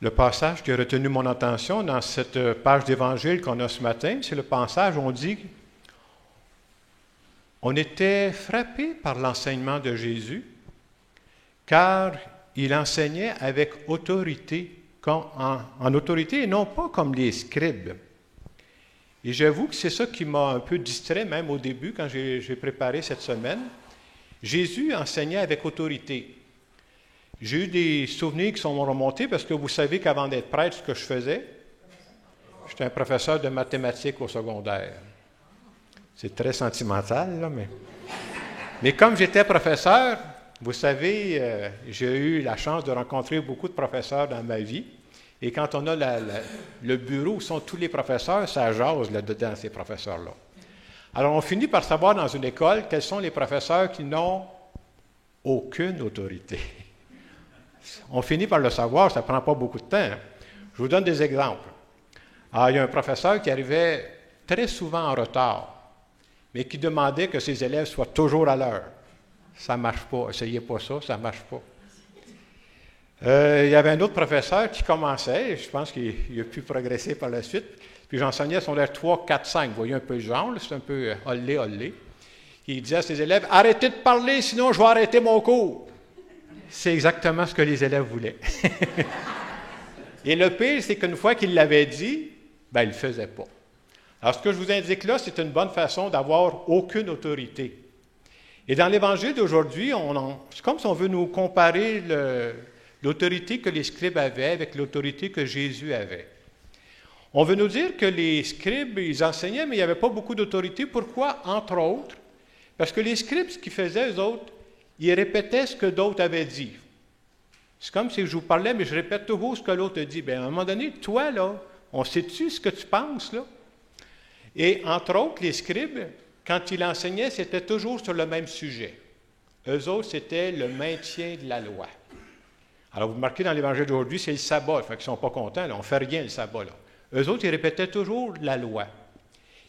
Le passage qui a retenu mon attention dans cette page d'Évangile qu'on a ce matin, c'est le passage où on dit on était frappé par l'enseignement de Jésus, car il enseignait avec autorité, en autorité et non pas comme les scribes. Et j'avoue que c'est ça qui m'a un peu distrait, même au début, quand j'ai préparé cette semaine. Jésus enseignait avec autorité. J'ai eu des souvenirs qui sont remontés parce que vous savez qu'avant d'être prêtre, ce que je faisais, j'étais un professeur de mathématiques au secondaire. C'est très sentimental, là, mais comme j'étais professeur, vous savez, j'ai eu la chance de rencontrer beaucoup de professeurs dans ma vie. Et quand on a le bureau où sont tous les professeurs, ça jase là-dedans, ces professeurs-là. Alors, on finit par savoir dans une école quels sont les professeurs qui n'ont aucune autorité. On finit par le savoir, ça ne prend pas beaucoup de temps. Je vous donne des exemples. Alors, il y a un professeur qui arrivait très souvent en retard, mais qui demandait que ses élèves soient toujours à l'heure. Ça ne marche pas. Essayez pas ça, ça ne marche pas. Il y avait un autre professeur qui commençait, je pense qu'il a pu progresser par la suite, puis j'enseignais son l'air 3, 4, 5. Vous voyez un peu le genre, c'est un peu olé. Il disait à ses élèves, « Arrêtez de parler, sinon je vais arrêter mon cours. » C'est exactement ce que les élèves voulaient. Et le pire, c'est qu'une fois qu'il l'avait dit, il ne le faisait pas. Alors, ce que je vous indique là, c'est une bonne façon d'avoir aucune autorité. Et dans l'Évangile d'aujourd'hui, c'est comme si on veut nous comparer l'autorité que les scribes avaient avec l'autorité que Jésus avait. On veut nous dire que les scribes, ils enseignaient, mais il n'y avait pas beaucoup d'autorité. Pourquoi? Entre autres, parce que les scribes, ce qu'ils faisaient, eux autres, ils répétaient ce que d'autres avaient dit. C'est comme si je vous parlais, mais je répète toujours ce que l'autre a dit. Bien, à un moment donné, toi, là, on sait-tu ce que tu penses, là? Et entre autres, les scribes, quand ils enseignaient, c'était toujours sur le même sujet. Eux autres, c'était le maintien de la loi. Alors, vous remarquez dans l'Évangile d'aujourd'hui, c'est le sabbat. Fait qu'ils ne sont pas contents, là. On ne fait rien le sabbat, là. Eux autres, ils répétaient toujours la loi.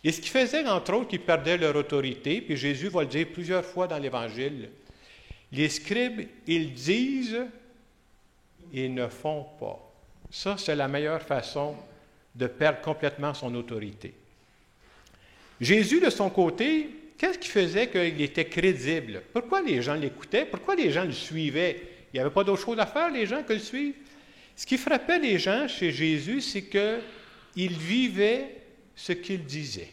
Et ce qui faisait, entre autres, qu'ils perdaient leur autorité, puis Jésus va le dire plusieurs fois dans l'Évangile, les scribes, ils disent, ils ne font pas. Ça, c'est la meilleure façon de perdre complètement son autorité. Jésus, de son côté, qu'est-ce qui faisait qu'il était crédible? Pourquoi les gens l'écoutaient? Pourquoi les gens le suivaient? Il n'y avait pas d'autre chose à faire, les gens, que le suivre. Ce qui frappait les gens chez Jésus, c'est qu'il vivait ce qu'il disait.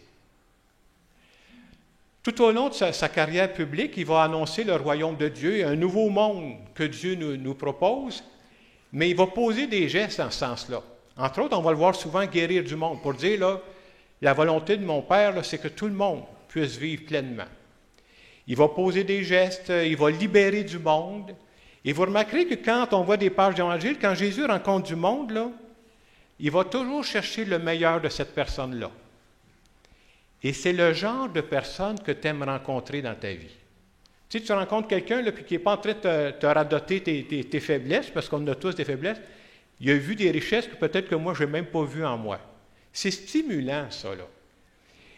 Tout au long de sa carrière publique, il va annoncer le royaume de Dieu, un nouveau monde que Dieu nous propose, mais il va poser des gestes dans ce sens-là. Entre autres, on va le voir souvent guérir du monde, pour dire, là, la volonté de mon Père, là, c'est que tout le monde puisse vivre pleinement. Il va poser des gestes, il va libérer du monde. Et vous remarquerez que quand on voit des pages d'Évangile, quand Jésus rencontre du monde, là, il va toujours chercher le meilleur de cette personne-là. Et c'est le genre de personne que tu aimes rencontrer dans ta vie. Tu sais, tu rencontres quelqu'un là, puis qui n'est pas en train de te radoter tes faiblesses, parce qu'on a tous des faiblesses. Il a vu des richesses que peut-être que moi, je n'ai même pas vues en moi. C'est stimulant, ça, là.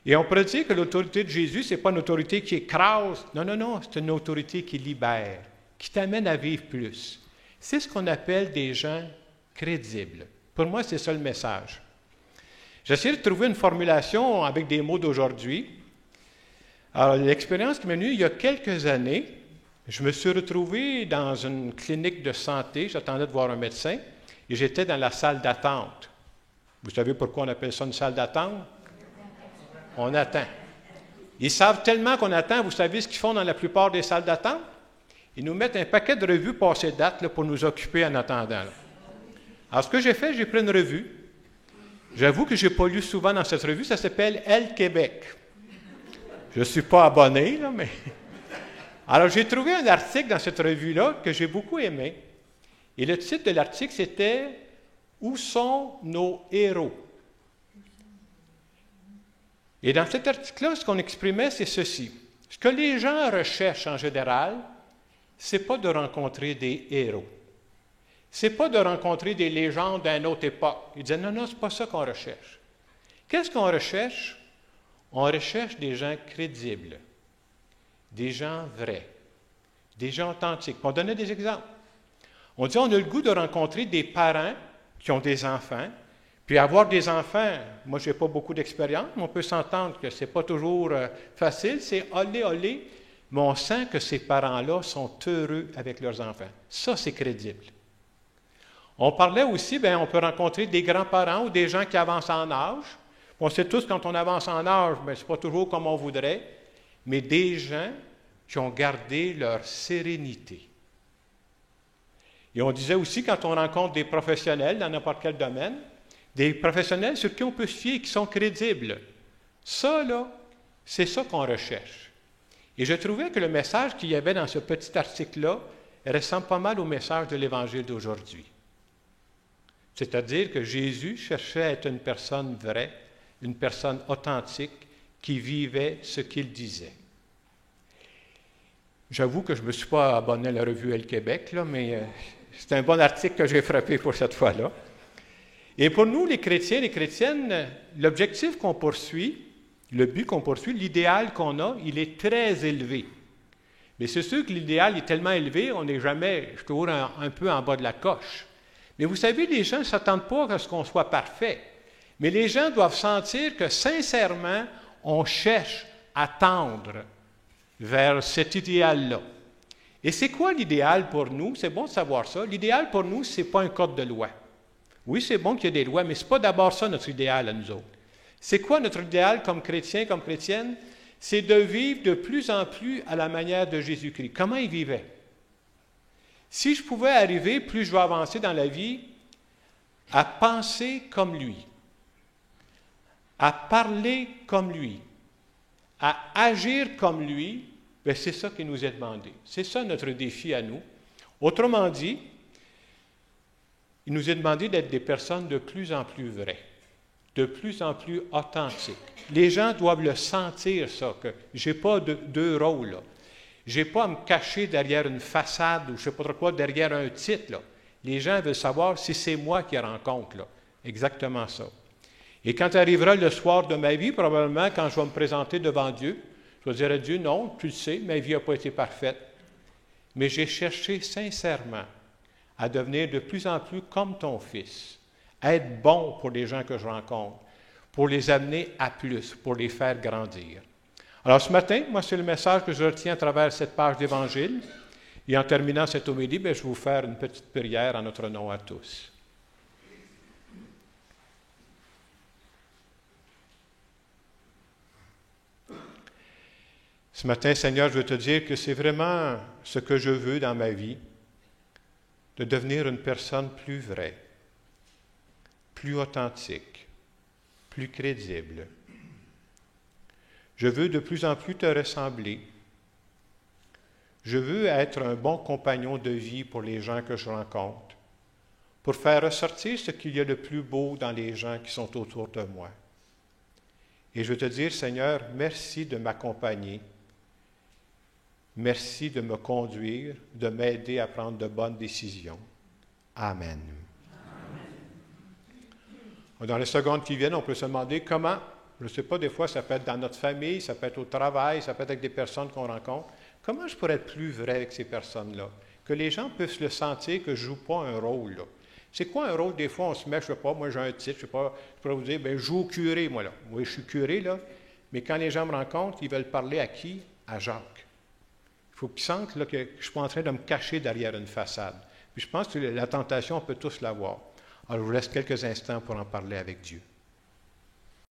Et on pourrait dire que l'autorité de Jésus, ce n'est pas une autorité qui écrase. Non, c'est une autorité qui libère, qui t'amène à vivre plus. C'est ce qu'on appelle des gens crédibles. Pour moi, c'est ça le message. J'essaie de trouver une formulation avec des mots d'aujourd'hui. Alors, l'expérience qui m'est venue il y a quelques années, je me suis retrouvé dans une clinique de santé, j'attendais de voir un médecin, et j'étais dans la salle d'attente. Vous savez pourquoi on appelle ça une salle d'attente? On attend. Ils savent tellement qu'on attend, vous savez ce qu'ils font dans la plupart des salles d'attente? Ils nous mettent un paquet de revues passées date là, pour nous occuper en attendant. Là. Alors, ce que j'ai fait, j'ai pris une revue. J'avoue que je n'ai pas lu souvent dans cette revue, ça s'appelle Elle Québec. Je ne suis pas abonné, là, mais... Alors, j'ai trouvé un article dans cette revue-là que j'ai beaucoup aimé. Et le titre de l'article, c'était « Où sont nos héros? » Et dans cet article-là, ce qu'on exprimait, c'est ceci. Ce que les gens recherchent en général, ce n'est pas de rencontrer des héros. Ce n'est pas de rencontrer des légendes d'une autre époque. Ils disaient, non, ce n'est pas ça qu'on recherche. Qu'est-ce qu'on recherche? On recherche des gens crédibles, des gens vrais, des gens authentiques. On donnait des exemples. On dit, on a le goût de rencontrer des parents qui ont des enfants. Puis avoir des enfants, moi, je n'ai pas beaucoup d'expérience, mais on peut s'entendre que ce n'est pas toujours facile. C'est olé, olé, mais on sent que ces parents-là sont heureux avec leurs enfants. Ça, c'est crédible. On parlait aussi, bien, on peut rencontrer des grands-parents ou des gens qui avancent en âge. On sait tous, quand on avance en âge, ce n'est pas toujours comme on voudrait, mais des gens qui ont gardé leur sérénité. Et on disait aussi, quand on rencontre des professionnels dans n'importe quel domaine, des professionnels sur qui on peut se fier, qui sont crédibles. Ça, là, c'est ça qu'on recherche. Et je trouvais que le message qu'il y avait dans ce petit article-là ressemble pas mal au message de l'Évangile d'aujourd'hui. C'est-à-dire que Jésus cherchait à être une personne vraie, une personne authentique, qui vivait ce qu'il disait. J'avoue que je ne me suis pas abonné à la revue Elle Québec, là, mais c'est un bon article que j'ai frappé pour cette fois-là. Et pour nous, les chrétiens, les chrétiennes, l'objectif qu'on poursuit, le but qu'on poursuit, l'idéal qu'on a, il est très élevé. Mais c'est sûr que l'idéal est tellement élevé, on n'est jamais, je suis toujours un peu en bas de la coche. Mais vous savez, les gens ne s'attendent pas à ce qu'on soit parfait. Mais les gens doivent sentir que, sincèrement, on cherche à tendre vers cet idéal-là. Et c'est quoi l'idéal pour nous? C'est bon de savoir ça. L'idéal pour nous, ce n'est pas un code de loi. Oui, c'est bon qu'il y ait des lois, mais ce n'est pas d'abord ça notre idéal à nous autres. C'est quoi notre idéal comme chrétien, comme chrétienne? C'est de vivre de plus en plus à la manière de Jésus-Christ. Comment il vivait? Si je pouvais arriver, plus je vais avancer dans la vie, à penser comme lui, à parler comme lui, à agir comme lui, bien, c'est ça qui nous est demandé. C'est ça notre défi à nous. Autrement dit, il nous est demandé d'être des personnes de plus en plus vraies, de plus en plus authentiques. Les gens doivent le sentir, ça, que je n'ai pas deux rôles, là. Je n'ai pas à me cacher derrière une façade ou je ne sais pas trop quoi, derrière un titre, là. Les gens veulent savoir si c'est moi qui rencontre, là. Exactement ça. Et quand arrivera le soir de ma vie, probablement, quand je vais me présenter devant Dieu, je vais dire à Dieu, non, tu le sais, ma vie n'a pas été parfaite. Mais j'ai cherché sincèrement à devenir de plus en plus comme ton Fils, à être bon pour les gens que je rencontre, pour les amener à plus, pour les faire grandir. Alors ce matin, moi, c'est le message que je retiens à travers cette page d'Évangile. Et en terminant cette homélie, je vais vous faire une petite prière en notre nom à tous. Ce matin, Seigneur, je veux te dire que c'est vraiment ce que je veux dans ma vie, de devenir une personne plus vraie, plus authentique, plus crédible. Je veux de plus en plus te ressembler. Je veux être un bon compagnon de vie pour les gens que je rencontre, pour faire ressortir ce qu'il y a de plus beau dans les gens qui sont autour de moi. Et je veux te dire, Seigneur, merci de m'accompagner. Merci de me conduire, de m'aider à prendre de bonnes décisions. Amen. Dans les secondes qui viennent, on peut se demander comment, je ne sais pas, des fois, ça peut être dans notre famille, ça peut être au travail, ça peut être avec des personnes qu'on rencontre. Comment je pourrais être plus vrai avec ces personnes-là? Que les gens puissent le sentir que je ne joue pas un rôle, là. C'est quoi un rôle? Des fois, on se met, je ne sais pas, moi j'ai un titre, je ne sais pas, je pourrais vous dire, bien, je joue au curé, moi, là. Oui, je suis curé, là, mais quand les gens me rencontrent, ils veulent parler à qui? À Jacques. Il faut qu'ils sentent là, que je ne suis pas en train de me cacher derrière une façade. Puis je pense que la tentation, on peut tous l'avoir. Alors, je vous laisse quelques instants pour en parler avec Dieu.